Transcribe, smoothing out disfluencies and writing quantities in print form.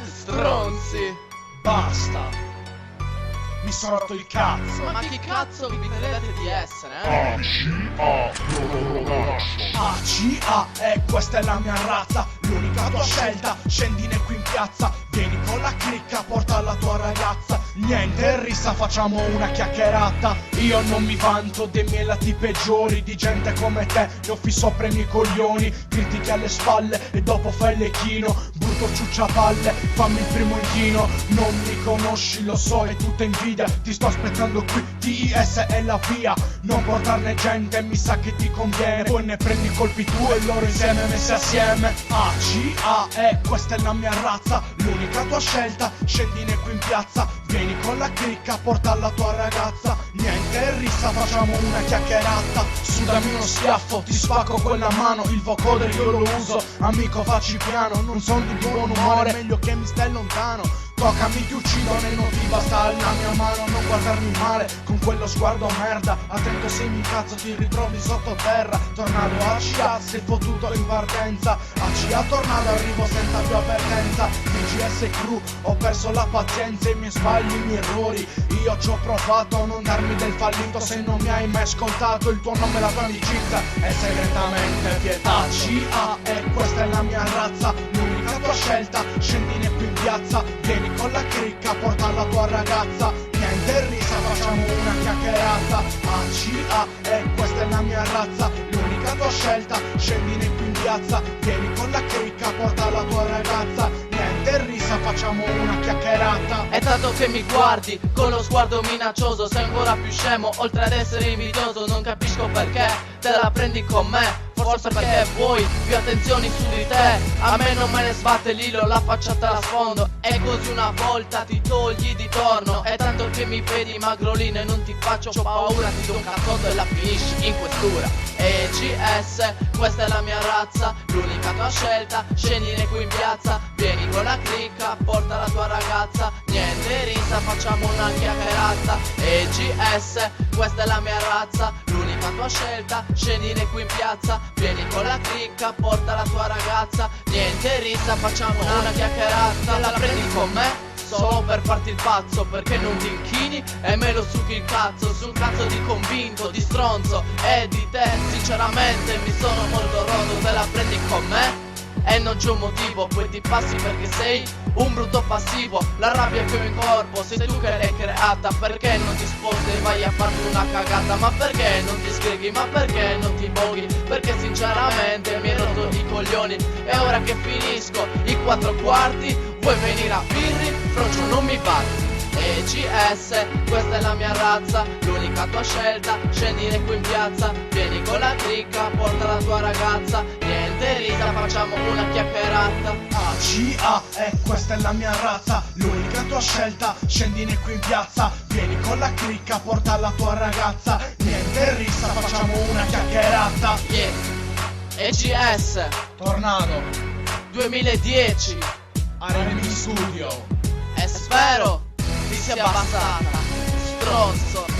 Stronzi. Basta. Mi sono rotto il cazzo. Ma chi cazzo vi credete di essere, ACA, questa è la mia razza, l'unica tua scelta, scendine qui in piazza, vieni con la clicca, porta la tua ragazza, niente rissa, facciamo una chiacchierata, io non mi vanto dei miei lati peggiori, di gente come te, ne ho fisso sopra i miei coglioni, critichi alle spalle e dopo fai l'echino, brutto ciucciavalle, fammi il primo inchino, non mi conosci, lo so, è tutta invidia, ti sto aspettando qui, TIS è la via, non portarne gente, mi sa che ti conviene, poi ne prendi colpi tu e loro insieme messi assieme. ACA, questa è la mia razza, l'unica tua scelta, scendine qui in piazza, vieni con la cricca, porta la tua ragazza, niente rissa, facciamo una chiacchierata, sudami uno schiaffo, ti spacco quella mano, il vocoder io lo uso, amico facci piano, non son di buon umore, meglio che mi stai lontano. Toccami, ti uccido, non ti basta la mia mano, non guardarmi male con quello sguardo merda, attento se mi incazzo ti ritrovi sottoterra, tornado ACA, sei fottuto in partenza, ACA tornado, arrivo senza più avvertenza, DGS crew, ho perso la pazienza, i miei sbagli, i miei errori, io ci ho provato a non darmi del fallito, se non mi hai mai ascoltato il tuo nome, la tua amicizia è segretamente vietata. ACA, questa è la mia razza, l'unica tua scelta, scendine qui in piazza, vieni con la cricca, porta la tua ragazza, niente risa, facciamo una chiacchierata. ACA, questa è la mia razza, l'unica tua scelta, scendine qui in piazza, vieni con la cricca, porta la tua ragazza, niente risa, facciamo una chiacchierata. È tanto che mi guardi con lo sguardo minaccioso, sei ancora più scemo, oltre ad essere invidioso, non capisco perché te la prendi con me. Forse perché vuoi più attenzioni su di te, a me non me ne sbatte l'ilo, la faccia te la sfondo, e così una volta ti togli di torno, è tanto che mi vedi magrolino e non ti faccio paura, ti do un cazzotto e la finisci in questura. EGS, questa è la mia razza, l'unica tua scelta, scendine qui in piazza, vieni con la cricca, porta la tua ragazza, niente risa, facciamo una chiacchierata. EGS, questa è la mia razza, l'unica tua scelta, scendine qui in piazza, vieni con la cricca, porta la tua ragazza, niente rissa, facciamo una chiacchierata. Te la prendi con me? Solo per farti il pazzo, perché non ti inchini e me lo succhi il cazzo. Su un cazzo di convinto, di stronzo e di te, sinceramente mi sono molto rotto. Te la prendi con me? E non c'è un motivo, poi ti passi perché sei un brutto passivo. La rabbia che ho in corpo, sei tu che l'hai creata. Perché non ti sposi e vai a farti una cagata? Ma perché non ti scrivi? Ma perché non ti boghi? Perché sinceramente mi hai rotto i coglioni. E ora che finisco i 4 quarti, vuoi venire a birri? Frocio non mi batti. EGS, questa è la mia razza, l'unica tua scelta, scendine qui in piazza, vieni con la cricca, porta la tua ragazza, niente risa, facciamo una chiacchierata. ACA, questa è la mia razza, l'unica tua scelta, scendine qui in piazza, vieni con la cricca, porta la tua ragazza, niente risa, facciamo una chiacchierata. Yeah, EGS, Tornado 2010, R&B Studio. e spero ti sia bastata, stronzo.